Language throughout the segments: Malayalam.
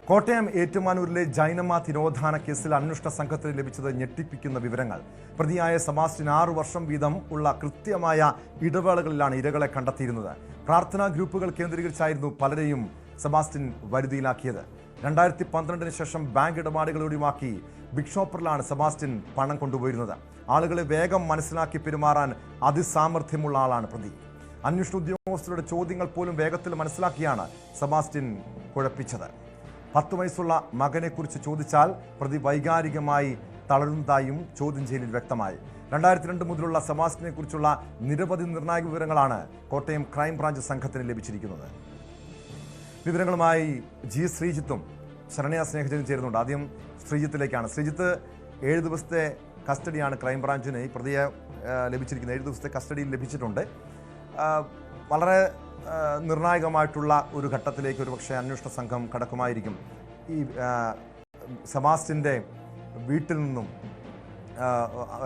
കോട്ടയം ഏറ്റുമാനൂരിലെ ജൈനമ്മ തിരോധാന കേസിൽ അന്വേഷണ സംഘത്തിന് ലഭിച്ചത് ഞെട്ടിപ്പിക്കുന്ന വിവരങ്ങൾ. പ്രതിയായ സെബാസ്റ്റ്യൻ 6 വർഷം വീതം ഉള്ള കൃത്യമായ ഇടവേളകളിലാണ് ഇരകളെ കണ്ടെത്തിയിരുന്നത്. പ്രാർത്ഥനാ ഗ്രൂപ്പുകൾ കേന്ദ്രീകരിച്ചായിരുന്നു പലരെയും സെബാസ്റ്റ്യൻ വരുതിയിലാക്കിയത്. 2012 ശേഷം ബാങ്ക് ഇടപാടുകൾ ഒഴിവാക്കി ബിഗ് ഷോപ്പറിലാണ് സെബാസ്റ്റ്യൻ പണം കൊണ്ടുപോയിരുന്നത്. ആളുകളെ വേഗം മനസ്സിലാക്കി പെരുമാറാൻ അതിസാമർഥ്യമുള്ള ആളാണ് പ്രതി. അന്വേഷണ ഉദ്യോഗസ്ഥരുടെ ചോദ്യങ്ങൾ പോലും വേഗത്തിൽ മനസ്സിലാക്കിയാണ് സെബാസ്റ്റ്യൻ കുഴപ്പിച്ചത്. 10 വയസ്സുള്ള മകനെക്കുറിച്ച് ചോദിച്ചാൽ പ്രതി വൈകാരികമായി തളരുന്നതായും ചോദ്യം ചെയ്യലിൽ വ്യക്തമായി. 2002 മുതലുള്ള സെബാസ്റ്റ്യനെ കുറിച്ചുള്ള നിരവധി നിർണായക വിവരങ്ങളാണ് കോട്ടയം ക്രൈംബ്രാഞ്ച് സംഘത്തിന് ലഭിച്ചിരിക്കുന്നത്. വിവരങ്ങളുമായി ജി ശ്രീജിത്തും ശരണ്യ സ്നേഹജനും ചേരുന്നുണ്ട്. ആദ്യം ശ്രീജിത്തിലേക്കാണ്. ശ്രീജിത്ത്, 7 ദിവസത്തെ കസ്റ്റഡിയാണ് ക്രൈംബ്രാഞ്ചിന് ഈ പ്രതിയെ ലഭിച്ചിരിക്കുന്നത്. 7 ദിവസത്തെ കസ്റ്റഡിയിൽ ലഭിച്ചിട്ടുണ്ട്. വളരെ നിർണായകമായിട്ടുള്ള ഒരു ഘട്ടത്തിലേക്ക് ഒരുപക്ഷെ അന്വേഷണ സംഘം കടക്കുമായിരിക്കും. ഈ സെബാസ്റ്റ്യൻ്റെ വീട്ടിൽ നിന്നും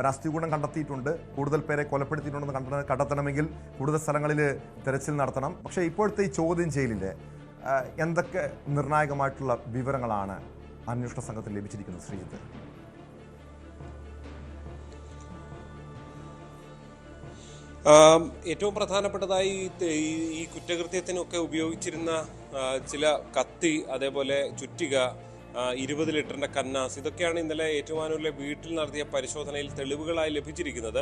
രാഷ്ട്രീയഗുണം കണ്ടെത്തിയിട്ടുണ്ട്. കൂടുതൽ പേരെ കൊലപ്പെടുത്തിയിട്ടുണ്ടെന്ന് കണ്ടെത്തണമെങ്കിൽ കൂടുതൽ സ്ഥലങ്ങളിൽ തെരച്ചിൽ നടത്തണം. പക്ഷേ ഇപ്പോഴത്തെ ഈ ചോദ്യം ചെയ്യലിൽ എന്തൊക്കെ നിർണായകമായിട്ടുള്ള വിവരങ്ങളാണ് അന്വേഷണ സംഘത്തിന് ലഭിച്ചിരിക്കുന്നത് ശ്രീജിത്ത്? ഏറ്റവും പ്രധാനപ്പെട്ടതായി ഈ കുറ്റകൃത്യത്തിനൊക്കെ ഉപയോഗിച്ചിരുന്ന ചില കത്തി, അതേപോലെ ചുറ്റിക, 20 ലിറ്ററിന്റെ കന്നാസ്, ഇതൊക്കെയാണ് ഇന്നലെ ഏറ്റുമാനൂരിലെ വീട്ടിൽ നടത്തിയ പരിശോധനയിൽ തെളിവുകളായി ലഭിച്ചിരിക്കുന്നത്.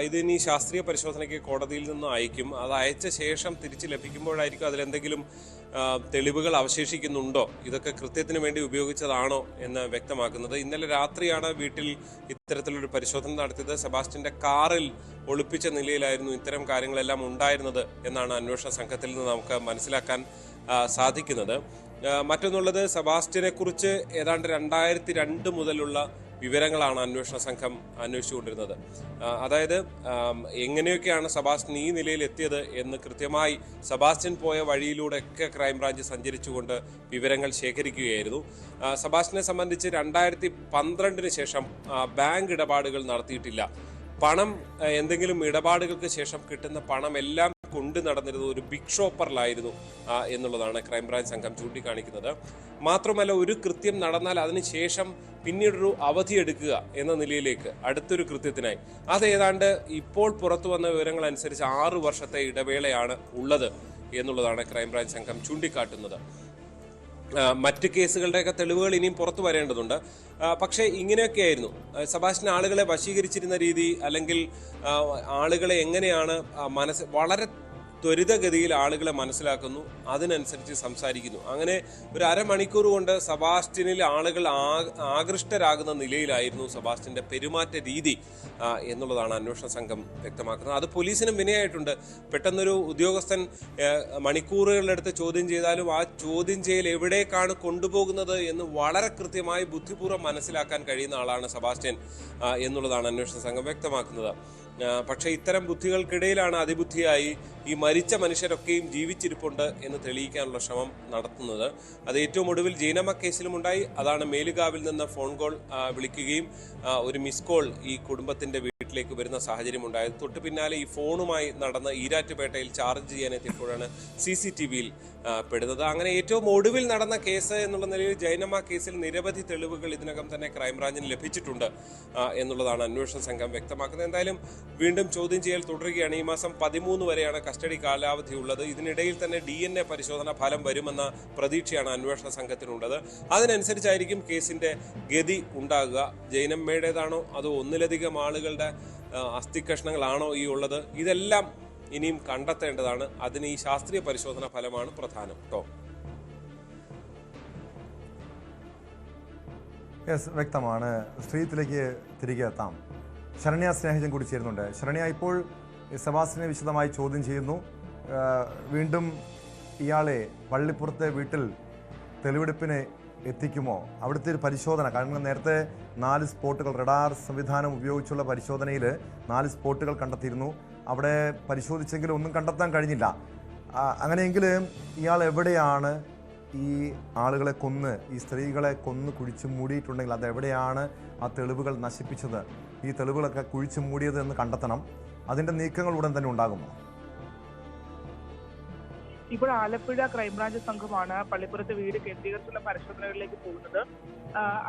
ഇതിനി ശാസ്ത്രീയ പരിശോധനയ്ക്ക് കോടതിയിൽ നിന്ന് അയക്കും. അത് അയച്ച ശേഷം തിരിച്ച് ലഭിക്കുമ്പോഴായിരിക്കും അതിലെന്തെങ്കിലും തെളിവുകൾ അവശേഷിക്കുന്നുണ്ടോ, ഇതൊക്കെ കൃത്യത്തിന് വേണ്ടി ഉപയോഗിച്ചതാണോ എന്ന് വ്യക്തമാക്കുന്നത്. ഇന്നലെ രാത്രിയാണ് വീട്ടിൽ ഇത്തരത്തിലൊരു പരിശോധന നടത്തിയത്. സെബാസ്റ്റ്യന്റെ കാറിൽ ഒളിപ്പിച്ച നിലയിലായിരുന്നു ഇത്തരം കാര്യങ്ങളെല്ലാം ഉണ്ടായിരുന്നത് എന്നാണ് അന്വേഷണ സംഘത്തിൽ നിന്ന് നമുക്ക് മനസ്സിലാക്കാൻ സാധിക്കുന്നത്. മറ്റൊന്നുള്ളത്, സെബാസ്റ്റ്യനെ കുറിച്ച് ഏതാണ്ട് 2002 മുതലുള്ള വിവരങ്ങളാണ് അന്വേഷണ സംഘം അന്വേഷിച്ചുകൊണ്ടിരുന്നത്. അതായത് എങ്ങനെയൊക്കെയാണ് സെബാസ്റ്റ്യൻ ഈ നിലയിൽ എത്തിയത് എന്ന് കൃത്യമായി സെബാസ്റ്റ്യൻ പോയ വഴിയിലൂടെയൊക്കെ ക്രൈംബ്രാഞ്ച് സഞ്ചരിച്ചുകൊണ്ട് വിവരങ്ങൾ ശേഖരിക്കുകയായിരുന്നു. സെബാസ്റ്റ്യനെ സംബന്ധിച്ച് 2012 ശേഷം ബാങ്ക് ഇടപാടുകൾ നടത്തിയിട്ടില്ല. പണം, എന്തെങ്കിലും ഇടപാടുകൾക്ക് ശേഷം കിട്ടുന്ന പണം എല്ലാം കൊണ്ടു നടന്നിരുന്നത് ഒരു ബിഗ് ഷോപ്പറിലായിരുന്നു എന്നുള്ളതാണ് ക്രൈംബ്രാഞ്ച് സംഘം ചൂണ്ടിക്കാണിക്കുന്നത്. മാത്രമല്ല, ഒരു കൃത്യം നടന്നാൽ അതിനുശേഷം പിന്നീടൊരു അവധിയെടുക്കുക എന്ന നിലയിലേക്ക് അടുത്തൊരു കൃത്യത്തിനായി, അത് ഏതാണ്ട് ഇപ്പോൾ പുറത്തു വന്ന വിവരങ്ങൾ അനുസരിച്ച് 6 വർഷത്തെ ഇടവേളയാണ് ഉള്ളത് എന്നുള്ളതാണ് ക്രൈംബ്രാഞ്ച് സംഘം ചൂണ്ടിക്കാട്ടുന്നത്. മറ്റ് കേസുകളുടെയൊക്കെ തെളിവുകൾ ഇനിയും പുറത്തു വരേണ്ടതുണ്ട്. പക്ഷേ ഇങ്ങനെയൊക്കെയായിരുന്നു സെബാസ്റ്റ്യൻ ആളുകളെ വശീകരിച്ചിരുന്ന രീതി, അല്ലെങ്കിൽ ആളുകളെ എങ്ങനെയാണ് വളരെ ത്വരിതഗതിയിൽ ആളുകളെ മനസ്സിലാക്കുന്നു, അതിനനുസരിച്ച് സംസാരിക്കുന്നു. അങ്ങനെ ഒരു അരമണിക്കൂർ കൊണ്ട് സെബാസ്റ്റ്യനിൽ ആളുകൾ ആകൃഷ്ടരാകുന്ന നിലയിലായിരുന്നു സെബാസ്റ്റ്യന്റെ പെരുമാറ്റ രീതി എന്നുള്ളതാണ് അന്വേഷണ സംഘം വ്യക്തമാക്കുന്നത്. അത് പോലീസിനും വിനയായിട്ടുണ്ട്. പെട്ടെന്നൊരു ഉദ്യോഗസ്ഥൻ മണിക്കൂറുകളിലെടുത്ത് ചോദ്യം ചെയ്താലും ആ ചോദ്യം ചെയ്യൽ എവിടേക്കാണ് കൊണ്ടുപോകുന്നത് എന്ന് വളരെ കൃത്യമായി ബുദ്ധിപൂർവ്വം മനസ്സിലാക്കാൻ കഴിയുന്ന ആളാണ് സെബാസ്റ്റ്യൻ എന്നുള്ളതാണ് അന്വേഷണ സംഘം വ്യക്തമാക്കുന്നത്. പക്ഷേ ഇത്തരം ബുദ്ധികൾക്കിടയിലാണ് അതിബുദ്ധിയായി ഈ മരിച്ച മനുഷ്യരൊക്കെയും ജീവിച്ചിരിപ്പുണ്ട് എന്ന് തെളിയിക്കാനുള്ള ശ്രമം നടത്തുന്നത്. അത് ഏറ്റവും ഒടുവിൽ ജൈനമ്മ കേസിലും ഉണ്ടായി. അതാണ് മേലുകാവിൽ നിന്ന് ഫോൺ കോൾ വിളിക്കുകയും ഒരു മിസ് കോൾ ഈ കുടുംബത്തിന്റെ വീട്ടിലേക്ക് വരുന്ന സാഹചര്യം ഉണ്ടായത്. തൊട്ടു പിന്നാലെ ഈ ഫോണുമായി നടന്ന ഈരാറ്റുപേട്ടയിൽ ചാർജ് ചെയ്യാനെത്തിയപ്പോഴാണ് CCTVയിൽ പെടുന്നത്. അങ്ങനെ ഏറ്റവും ഒടുവിൽ നടന്ന കേസ് എന്നുള്ള നിലയിൽ ജൈനമ്മ കേസിൽ നിരവധി തെളിവുകൾ ഇതിനകം തന്നെ ക്രൈംബ്രാഞ്ചിന് ലഭിച്ചിട്ടുണ്ട് എന്നുള്ളതാണ് അന്വേഷണ സംഘം വ്യക്തമാക്കുന്നത്. എന്തായാലും വീണ്ടും ചോദ്യം ചെയ്യൽ തുടരുകയാണ്. ഈ മാസം 13 വരെയാണ് കസ്റ്റഡി കാലാവധി ഉള്ളത്. ഇതിനിടയിൽ തന്നെ DNA പരിശോധന ഫലം വരുമെന്ന പ്രതീക്ഷയാണ് അന്വേഷണ സംഘത്തിനുള്ളത്. അതിനനുസരിച്ചായിരിക്കും കേസിന്റെ ഗതി ഉണ്ടാകുക. ജൈനമ്മയുടേതാണോ അതോ ഒന്നിലധികം ആളുകളുടെ അസ്ഥികഷ്ണങ്ങളാണോ ഈ ഉള്ളത്, ഇതെല്ലാം ഇനിയും കണ്ടെത്തേണ്ടതാണ്. അതിന് ഈ ശാസ്ത്രീയ പരിശോധന ഫലമാണ് പ്രധാനം. വ്യക്തമാണ്. ശ്രീജിത്തിലേക്ക് തിരികെ എത്താം. ശരണ്യ സ്നേഹജൻ കൂടി ചേരുന്നുണ്ട്. ശരണ്യ, ഇപ്പോൾ സെബാസ്റ്റ്യനെ വിശദമായി ചോദ്യം ചെയ്യുന്നു. വീണ്ടും ഇയാളെ പള്ളിപ്പുറത്തെ വീട്ടിൽ തെളിവെടുപ്പിന് എത്തിക്കുമോ? അവിടുത്തെ ഒരു പരിശോധന, കാരണം നേരത്തെ 4 സ്പോട്ടുകൾ റഡാർ സംവിധാനം ഉപയോഗിച്ചുള്ള പരിശോധനയിൽ 4 സ്പോട്ടുകൾ കണ്ടെത്തിയിരുന്നു. അവിടെ പരിശോധിച്ചെങ്കിലും ഒന്നും കണ്ടെത്താൻ കഴിഞ്ഞില്ല. അങ്ങനെയെങ്കിൽ ഇയാൾ എവിടെയാണ് ഈ ആളുകളെ കൊന്ന്, ഈ സ്ത്രീകളെ കൊന്ന് കുഴിച്ചു മൂടിയിട്ടുണ്ടെങ്കിൽ അതെവിടെയാണ് ആ തെളിവുകൾ നശിപ്പിച്ചത്, ഈ തെളിവുകളൊക്കെ കുഴിച്ചു മൂടിയത് എന്ന് കണ്ടെത്തണം. അതിൻ്റെ നീക്കങ്ങൾ ഉടൻ തന്നെ ഉണ്ടാകുമോ? ഇപ്പോൾ ആലപ്പുഴ ക്രൈംബ്രാഞ്ച് സംഘമാണ് പള്ളിപ്പുറത്തെ വീട് കേന്ദ്രീകരിച്ചുള്ള പരിശോധനകളിലേക്ക് പോകുന്നത്.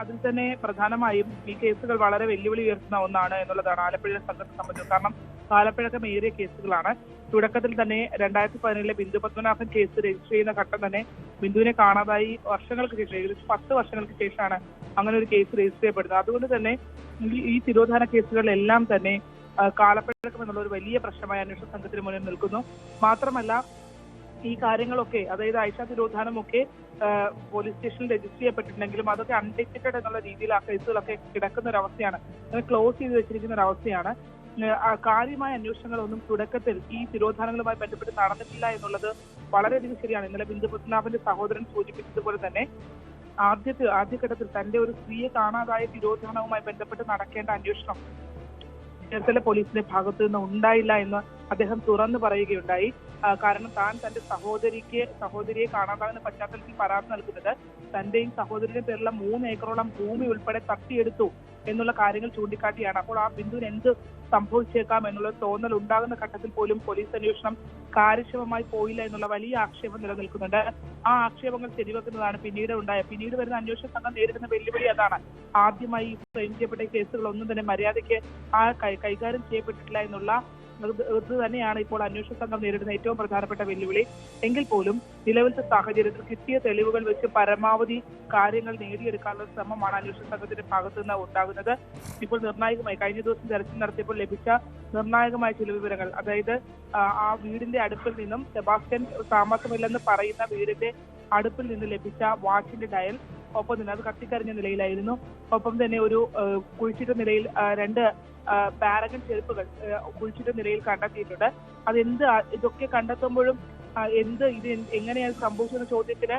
അതിൽ തന്നെ പ്രധാനമായും ഈ കേസുകൾ വളരെ വെല്ലുവിളി ഉയർത്തുന്ന ഒന്നാണ് എന്നുള്ളതാണ് ആലപ്പുഴ സംഘത്തെ സംബന്ധിച്ചത്. കാരണം കാലപ്പഴക്കമേറിയ കേസുകളാണ്. തുടക്കത്തിൽ തന്നെ 2017 ബിന്ദു പത്മനാഭൻ കേസ് രജിസ്റ്റർ ചെയ്യുന്ന ഘട്ടം തന്നെ ബിന്ദുവിനെ കാണാതായി വർഷങ്ങൾക്ക് ശേഷം, ഏകദേശം 10 വർഷങ്ങൾക്ക് ശേഷമാണ് അങ്ങനെ ഒരു കേസ് രജിസ്റ്റർ ചെയ്യപ്പെടുന്നത്. അതുകൊണ്ട് തന്നെ ഈ തിരോധാന കേസുകളിലെല്ലാം തന്നെ കാലപ്പഴക്കം എന്നുള്ള ഒരു വലിയ പ്രശ്നമായി അന്വേഷണ സംഘത്തിന് മുന്നിൽ നിൽക്കുന്നു. മാത്രമല്ല ഈ കാര്യങ്ങളൊക്കെ, അതായത് ആയിഷ തിരോധാനമൊക്കെ പോലീസ് സ്റ്റേഷനിൽ രജിസ്റ്റർ ചെയ്യപ്പെട്ടിട്ടുണ്ടെങ്കിലും അതൊക്കെ അൺഡിറ്റക്റ്റഡ് എന്നുള്ള രീതിയിൽ ആ കേസുകളൊക്കെ കിടക്കുന്ന ഒരു അവസ്ഥയാണ്, ക്ലോസ് ചെയ്ത് വെച്ചിരിക്കുന്ന ഒരു അവസ്ഥയാണ്. കാര്യമായ അന്വേഷണങ്ങളൊന്നും തുടക്കത്തിൽ ഈ തിരോധാനങ്ങളുമായി ബന്ധപ്പെട്ട് നടന്നിട്ടില്ല എന്നുള്ളത് വളരെയധികം ശരിയാണ്. ഇന്നലെ ബിന്ദു പത്മനാഭന്റെ സഹോദരൻ സൂചിപ്പിച്ചതുപോലെ തന്നെ ആദ്യഘട്ടത്തിൽ തന്റെ ഒരു സ്ത്രീയെ കാണാതായ തിരോധാനവുമായി ബന്ധപ്പെട്ട് നടക്കേണ്ട അന്വേഷണം ചേർത്തല പോലീസിന്റെ ഭാഗത്തു നിന്ന് ഉണ്ടായില്ല എന്ന് അദ്ദേഹം തുറന്നു പറയുകയുണ്ടായി. കാരണം താൻ തന്റെ സഹോദരിയെ കാണാതാകുന്ന പശ്ചാത്തലത്തിൽ പരാതി നൽകുന്നത് തന്റെയും സഹോദരിയുടെ പേരിലുള്ള 3 ഏക്കറോളം ഭൂമി ഉൾപ്പെടെ തട്ടിയെടുത്തു എന്നുള്ള കാര്യങ്ങൾ ചൂണ്ടിക്കാട്ടിയാണ്. അപ്പോൾ ആ ബിന്ദുവിന് എന്ത് സംഭവിച്ചേക്കാം എന്നുള്ള തോന്നൽ ഉണ്ടാകുന്ന ഘട്ടത്തിൽ പോലും പോലീസ് അന്വേഷണം കാര്യക്ഷമമായി പോയില്ല എന്നുള്ള വലിയ ആക്ഷേപം നിലനിൽക്കുന്നുണ്ട്. ആ ആക്ഷേപങ്ങൾ ശരിവെക്കുന്നതാണ് പിന്നീട് വരുന്ന അന്വേഷണ സംഘം നേരിടുന്ന വെല്ലുവിളി അതാണ്. ആദ്യമായി ഫ്രെയിം ചെയ്യപ്പെട്ട കേസുകളൊന്നും തന്നെ മര്യാദയ്ക്ക് കൈകാര്യം ചെയ്യപ്പെട്ടിട്ടില്ല എന്നുള്ള ഇത് തന്നെയാണ് ഇപ്പോൾ അന്വേഷണ സംഘം നേരിടുന്ന ഏറ്റവും പ്രധാനപ്പെട്ട വെല്ലുവിളി. എങ്കിൽ പോലും നിലവിലത്തെ സാഹചര്യത്തിൽ കിട്ടിയ തെളിവുകൾ വെച്ച് പരമാവധി കാര്യങ്ങൾ നേടിയെടുക്കാനുള്ള ശ്രമമാണ് അന്വേഷണ സംഘത്തിന്റെ ഭാഗത്തു നിന്ന് ഉണ്ടാകുന്നത്. ഇപ്പോൾ നിർണായകമായി കഴിഞ്ഞ ദിവസം തെരച്ചിൽ നടത്തിയപ്പോൾ ലഭിച്ച നിർണായകമായ ചില വിവരങ്ങൾ, അതായത് ആ വീടിന്റെ അടുപ്പിൽ നിന്നും സെബാസ്റ്റ്യൻ താമസമില്ലെന്ന് പറയുന്ന വീടിന്റെ അടുപ്പിൽ നിന്ന് ലഭിച്ച വാച്ചിന്റെ ഡയൽ, ഒപ്പം തന്നെ അത് കത്തിക്കരിഞ്ഞ നിലയിലായിരുന്നു. ഒപ്പം തന്നെ ഒരു കുഴിച്ചിട്ട നിലയിൽ 2 പാരഗൺ ചെരുപ്പുകൾ കുഴിച്ചിട്ട നിലയിൽ കണ്ടെത്തിയിട്ടുണ്ട്. ഇതൊക്കെ കണ്ടെത്തുമ്പോഴും ഇത് എങ്ങനെയാണ് സംഭവിച്ചെന്ന ചോദ്യത്തിന്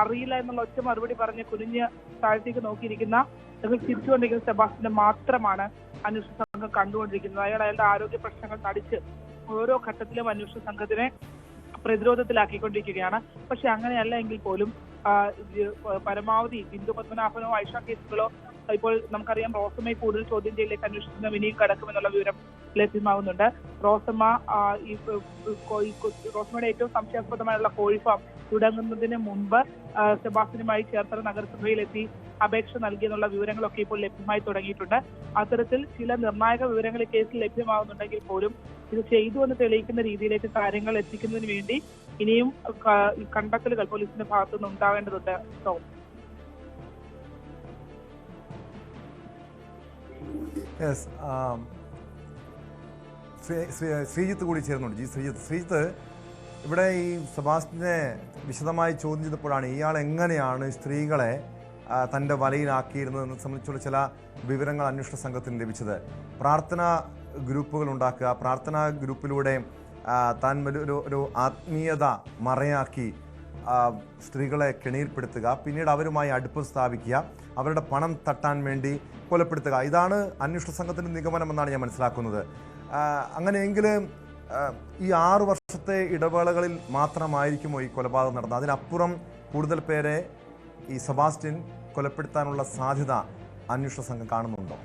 അറിയില്ല എന്നുള്ള ഒറ്റ മറുപടി പറഞ്ഞ് കുനിഞ്ഞ് താഴത്തേക്ക് നോക്കിയിരിക്കുന്ന, ചിരിച്ചുകൊണ്ടിരിക്കുന്ന സെബാസ്റ്റ്യനെ മാത്രമാണ് അന്വേഷണ സംഘം കണ്ടുകൊണ്ടിരിക്കുന്നത്. അയാളുടെ ആരോഗ്യ പ്രശ്നങ്ങൾ നടിച്ച് ഓരോ ഘട്ടത്തിലും അന്വേഷണ സംഘത്തിനെ പ്രതിരോധത്തിലാക്കിക്കൊണ്ടിരിക്കുകയാണ്. പക്ഷെ അങ്ങനെയല്ല എങ്കിൽ പോലും പരമാവധി ബിന്ദു പത്മനാഭനോ ആയിഷ കേസുകളോ, ഇപ്പോൾ നമുക്കറിയാം റോസമ്മയെ കൂടുതൽ ചോദ്യം ചെയ്യലിലേക്ക് അന്വേഷിക്കുന്ന ഇനിയും കടക്കുമെന്നുള്ള വിവരം ലഭ്യമാകുന്നുണ്ട്. റോസമ്മയുടെ ഏറ്റവും സംശയാസ്പദമായുള്ള കോഴി ഫാം തുടങ്ങുന്നതിന് മുൻപ് സെബാസ്റ്റ്യനുമായി ചേർത്തല നഗരസഭയിലെത്തി അപേക്ഷ നൽകിയെന്നുള്ള വിവരങ്ങളൊക്കെ ഇപ്പോൾ ലഭ്യമായി തുടങ്ങിയിട്ടുണ്ട്. അത്തരത്തിൽ ചില നിർണായക വിവരങ്ങൾ കേസിൽ ലഭ്യമാകുന്നുണ്ടെങ്കിൽ പോലും ഇത് ചെയ്തു എന്ന് തെളിയിക്കുന്ന രീതിയിലേക്ക് കാര്യങ്ങൾ എത്തിക്കുന്നതിന് വേണ്ടി ഇനിയും കണ്ടെത്തലുകൾ പോലീസിന്റെ ഭാഗത്തുനിന്ന് ഉണ്ടാവേണ്ടതുണ്ട്. ശ്രീജിത്ത് കൂടി ചേർന്നുണ്ട്. ശ്രീജിത്ത്, ഇവിടെ ഈ സെബാസ്റ്റ്യനെ വിശദമായി ചോദ്യം ചെയ്തപ്പോഴാണ് ഇയാൾ എങ്ങനെയാണ് സ്ത്രീകളെ തൻ്റെ വലയിലാക്കിയിരുന്നതെന്ന് സംബന്ധിച്ചുള്ള ചില വിവരങ്ങൾ അന്വേഷണ സംഘത്തിന് ലഭിച്ചത്. പ്രാർത്ഥനാ ഗ്രൂപ്പുകൾ ഉണ്ടാക്കുക, പ്രാർത്ഥനാ ഗ്രൂപ്പിലൂടെ താൻ ഒരു ആത്മീയത മറയാക്കി സ്ത്രീകളെ കെണിയിൽപ്പെടുത്തുക, പിന്നീട് അവരുമായി അടുപ്പം സ്ഥാപിക്കുക, അവരുടെ പണം തട്ടാൻ വേണ്ടി കൊലപ്പെടുത്തുക. ഇതാണ് അന്വേഷണ സംഘത്തിൻ്റെ നിഗമനമെന്നാണ് ഞാൻ മനസ്സിലാക്കുന്നത്. അങ്ങനെയെങ്കിൽ ഈ 6 വർഷത്തെ ഇടവേളകളിൽ മാത്രമായിരിക്കുമോ ഈ കൊലപാതകം നടന്നത്? അതിനപ്പുറം കൂടുതൽ പേരെ ഈ സെബാസ്റ്റ്യൻ കൊലപ്പെടുത്താനുള്ള സാധ്യത അന്വേഷണ സംഘം കാണുന്നുണ്ടോ?